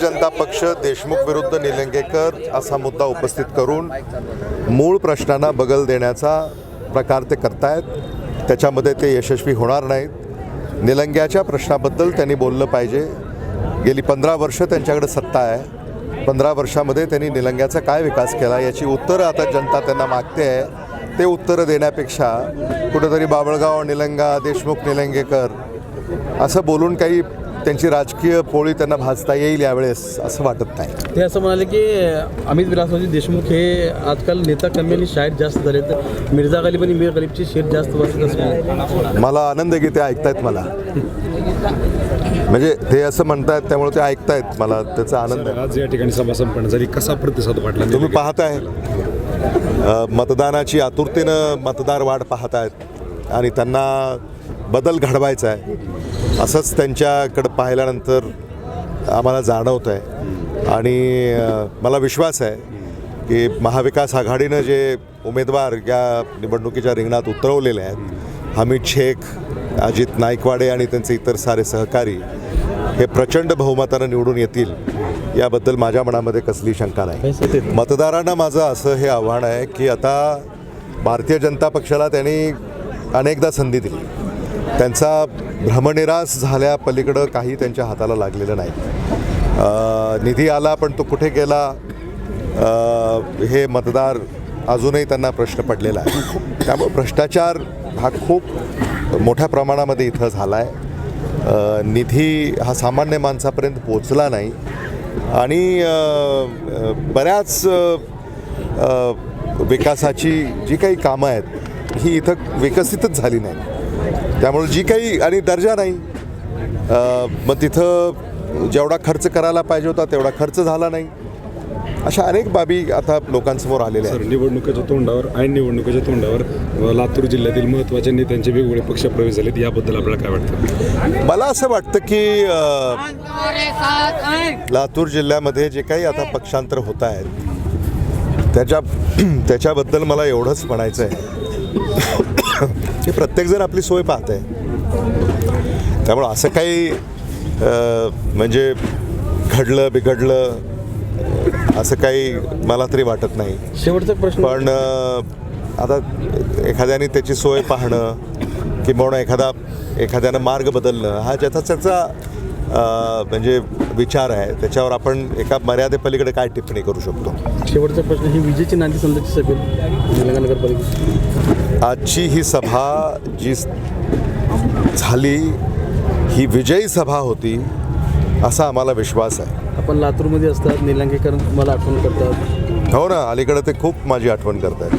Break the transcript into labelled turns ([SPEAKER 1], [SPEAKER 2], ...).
[SPEAKER 1] जनता पक्ष देशमुख विरुद्ध निलंगेकर असा मुद्दा उपस्थित करून मूळ प्रश्नांना बगल देण्याचा प्रकार ते करतायत। त्याच्यामध्ये ते यशस्वी होणार नाहीत। निलंग्याच्या प्रश्नाबद्दल त्यांनी बोललं पाहिजे। गेली 15 वर्ष त्यांच्याकडे सत्ता आहे। 15 वर्षामध्ये त्यांनी निलंग्याचा काय विकास केला याची उत्तरं आता जनता त्यांना मागते आहे। ते उत्तरं देण्यापेक्षा कुठेतरी बाबळगाव निलंगा देशमुख निलंगेकर असं बोलून काही त्यांची राजकीय पोळी त्यांना भाजता येईल यावेळेस असं वाटत नाही।
[SPEAKER 2] ते असं म्हणाले की अमित विलासरावजी देशमुख हे आजकाल नेता कमी आणि शाळेत जास्त झाले, तर मिर्झा गालिब आणि मीर गालिबची शेत जास्त वाचत।
[SPEAKER 1] मला आनंद आहे की ते ऐकतायत मला, म्हणजे ते असं म्हणतायत त्यामुळे ते ऐकतायत मला, त्याचा आनंद आहे।
[SPEAKER 3] आज या ठिकाणी सभा संपन्न झाली, कसा प्रतिसाद वाटला?
[SPEAKER 1] तुम्ही पाहताय मतदानाची आतुरतेनं मतदार वाट पाहतायत आणि त्यांना बदल घडवायचा आहे असंच त्यांच्याकडं पाहिल्यानंतर आम्हाला जाणवतं आहे। आणि मला विश्वास आहे की महाविकास आघाडीनं जे उमेदवार या निवडणुकीच्या रिंगणात उतरवलेले आहेत, हमीद शेख, अजित नाईकवाडे आणि त्यांचे इतर सारे सहकारी हे प्रचंड बहुमतानं निवडून येतील याबद्दल माझ्या मनामध्ये कसली शंका नाही। मतदारांना माझं असं हे आव्हान आहे की आता भारतीय जनता पक्षाला त्यांनी अनेकदा संधी दिली, त्यांचा भ्रमनिरास झाल्या पलीकडं काही त्यांच्या हाताला लागलेलं नाही। निधी आला पण तो कुठे गेला हे मतदार अजूनही त्यांना प्रश्न पडलेला आहे। त्यामुळे भ्रष्टाचार हा खूप मोठ्या प्रमाणामध्ये इथं झाला आहे। निधी हा सामान्य माणसापर्यंत पोचला नाही आणि बऱ्याच विकासाची जी काही कामं आहेत ही इथं विकसितच झाली नाही। त्यामुळे जी काही आणि दर्जा नाही, मग तिथं जेवढा खर्च करायला पाहिजे होता तेवढा खर्च झाला नाही। अशा अनेक बाबी आता लोकांसमोर आलेल्या आहेत।
[SPEAKER 3] निवडणुकीच्या तोंडावर ऐन निवडणुकीच्या तोंडावर लातूर जिल्ह्यातील महत्त्वाच्या नेत्यांचे वेगवेगळे पक्षप्रवेश झालेत, याबद्दल आपल्याला काय वाटतं?
[SPEAKER 1] मला असं वाटतं की लातूर जिल्ह्यामध्ये जे काही आता पक्षांतर होत आहेत त्याच्याबद्दल मला एवढंच म्हणायचं आहे की प्रत्येकजण आपली सोय पाहत आहे। त्यामुळं असं काही म्हणजे घडलं बिघडलं असं काही मला तरी वाटत नाही।
[SPEAKER 2] शेवटचा प्रश्न,
[SPEAKER 1] पण आता एखाद्याने त्याची सोय पाहणं किंवा एखाद्यानं मार्ग बदलणं हा त्याचा म्हणजे विचार आहे। त्याच्यावर आपण एका मर्यादेपलीकडे काय टिप्पणी करू शकतो?
[SPEAKER 2] शेवटचा प्रश्न, ही विजेची नांदी समजायची सभेत निलंगा नगरपालिका
[SPEAKER 1] आजची ही सभा जी झाली ही विजयी सभा होती असा आम्हाला विश्वास आहे।
[SPEAKER 2] आपण लातूरमध्ये असतात, निलंगेकर तुम्हाला आठवण करतात?
[SPEAKER 1] हो ना, अलीकडे ते खूप माझी आठवण करतात।